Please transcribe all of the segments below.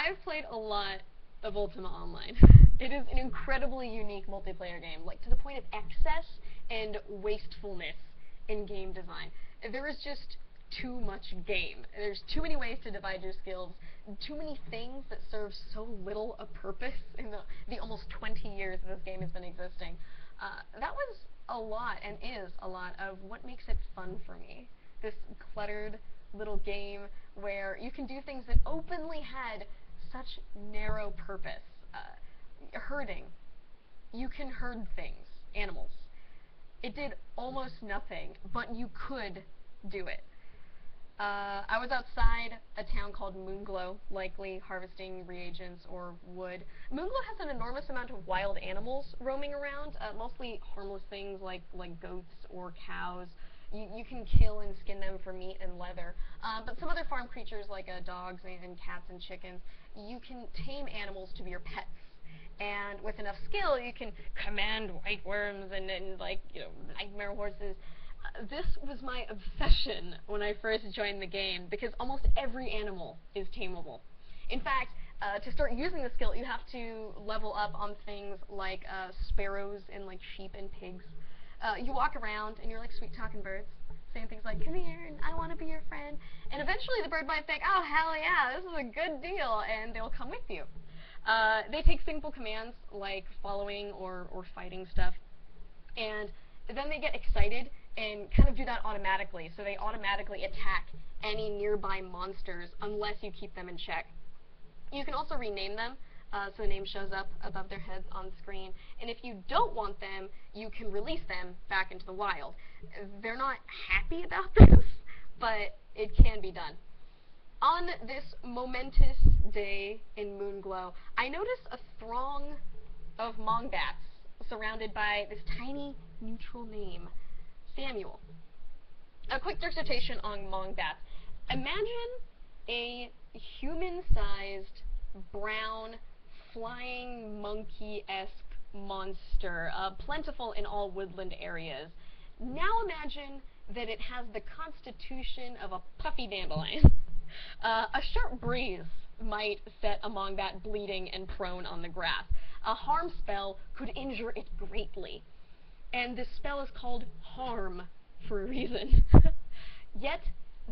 I've played a lot of Ultima Online. It is an incredibly unique multiplayer game, like to the point of excess and wastefulness in game design. There is just too much game. There's too many ways to divide your skills, too many things that serve so little a purpose in the almost 20 years that this game has been existing. That was a lot, and is a lot, of what makes it fun for me. This cluttered little game where you can do things that openly had such narrow purpose. Herding. You can herd things, animals. It did almost nothing, but you could do it. I was outside a town called Moonglow, likely harvesting reagents or wood. Moonglow has an enormous amount of wild animals roaming around, mostly harmless things like goats or cows. You can kill and skin them for meat and leather. But some other farm creatures like dogs and cats and chickens, you can tame animals to be your pets. And with enough skill, you can command white worms and nightmare horses. This was my obsession when I first joined the game, because almost every animal is tameable. In fact, to start using the skill, you have to level up on things like sparrows and sheep and pigs. You walk around and you're like sweet-talking birds, saying things like, "Come here, and I want to be your friend." And eventually the bird might think, "Oh, hell yeah, this is a good deal," and they'll come with you. They take simple commands like following or fighting stuff, and then they get excited and kind of do that automatically. So they automatically attack any nearby monsters unless you keep them in check. You can also rename them, so the name shows up above their heads on screen. And if you don't want them, you can release them back into the wild. They're not happy about this, but it can be done. On this momentous day in Moonglow, I noticed a throng of mongbats surrounded by this tiny neutral name, Samuel. A quick dissertation on mongbats. Imagine a human-sized, brown, flying monkey-esque monster, plentiful in all woodland areas. Now imagine that it has the constitution of a puffy dandelion. A sharp breeze might set a mongbat bleeding and prone on the grass. A harm spell could injure it greatly. And this spell is called Harm for a reason. Yet,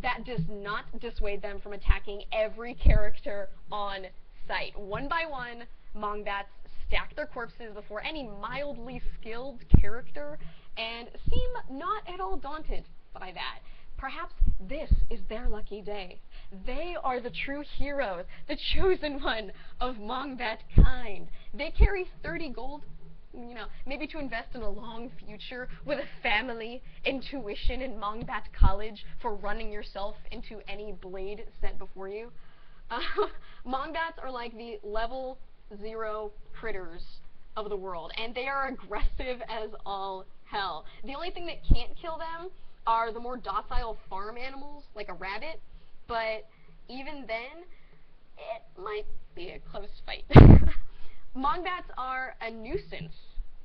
that does not dissuade them from attacking every character on sight. One by one, mongbats stack their corpses before any mildly skilled character and seem not at all daunted by that. Perhaps this is their lucky day. They are the true heroes, the chosen one of mongbat kind. They carry 30 gold, maybe to invest in a long future with a family, intuition in Mongbat College for running yourself into any blade set before you. Mongbats are like the level 0 critters of the world, and they are aggressive as all hell. The only thing that can't kill them are the more docile farm animals, like a rabbit, but even then, it might be a close fight. Mongbats are a nuisance.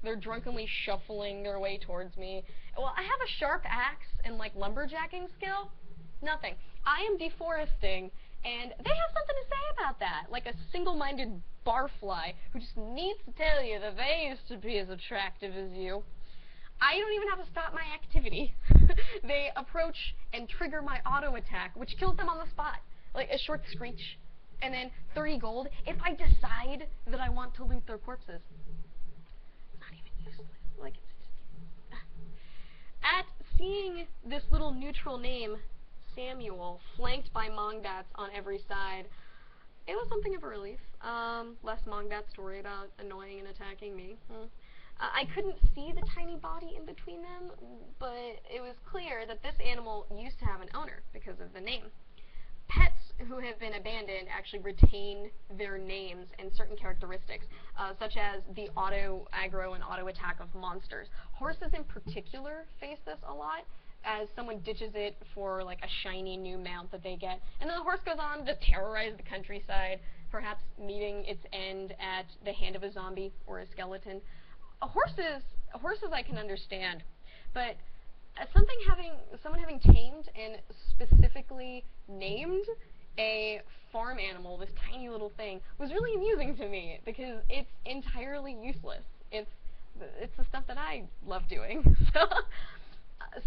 They're drunkenly shuffling their way towards me. Well, I have a sharp axe and lumberjacking skill. Nothing. I am deforesting, and they have something to say about that, like a single-minded barfly who just needs to tell you that they used to be as attractive as you. I don't even have to stop my activity. They approach and trigger my auto attack, which kills them on the spot, like a short screech, and then 30 gold if I decide that I want to loot their corpses. It's not even useless. At seeing this little neutral name, Samuel, flanked by mongbats on every side, it was something of a relief. Less mongbats to worry about annoying and attacking me. I couldn't see the tiny body in between them, but it was clear that this animal used to have an owner because of the name. Pets who have been abandoned actually retain their names and certain characteristics, such as the auto aggro and auto attack of monsters. Horses in particular face this a lot, as someone ditches it for a shiny new mount that they get, and then the horse goes on to terrorize the countryside, perhaps meeting its end at the hand of a zombie or a skeleton. Horses I can understand, but someone having tamed and specifically named a farm animal, this tiny little thing, was really amusing to me because it's entirely useless. It's the stuff that I love doing. So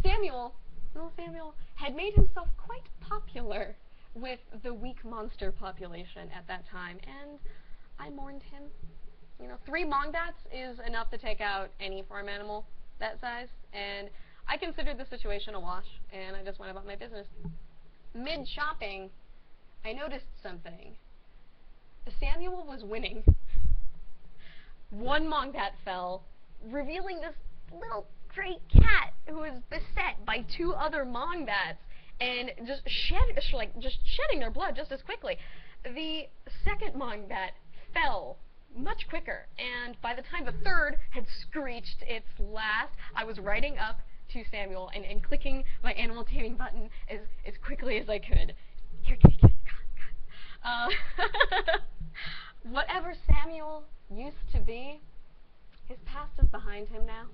Samuel, little Samuel, had made himself quite popular with the weak monster population at that time, and I mourned him. You know, 3 Mongbats is enough to take out any farm animal that size, and I considered the situation a wash, and I just went about my business. Mid-shopping, I noticed something. Samuel was winning. 1 Mongbat fell, revealing this little great cat who was beset by 2 other Mongbats and just shedding their blood just as quickly. The second Mongbat fell much quicker, and by the time the third had screeched its last, I was riding up to Samuel and clicking my animal taming button as quickly as I could. Here, kitty, kitty, come. Whatever Samuel used to be, his past is behind him now.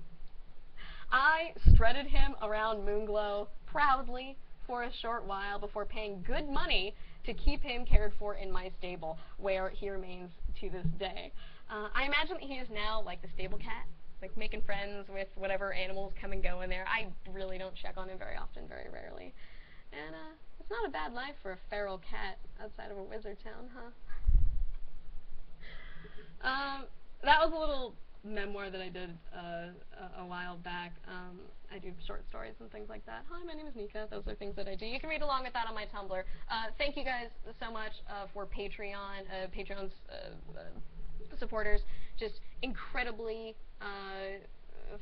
I strutted him around Moonglow proudly for a short while before paying good money to keep him cared for in my stable, where he remains to this day. I imagine that he is now like the stable cat, like making friends with whatever animals come and go in there. I really don't check on him very often, very rarely. And it's not a bad life for a feral cat outside of a wizard town, huh? That was a little memoir that I did a while back. I do short stories and things like that. Hi, my name is Nika. Those are things that I do. You can read along with that on my Tumblr. Thank you guys so much for Patreon's supporters. Just incredibly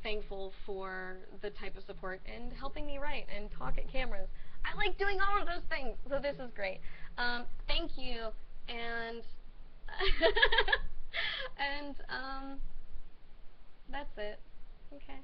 thankful for the type of support and helping me write and talk at cameras. I like doing all of those things, so this is great. Thank you, and and that's it. Okay.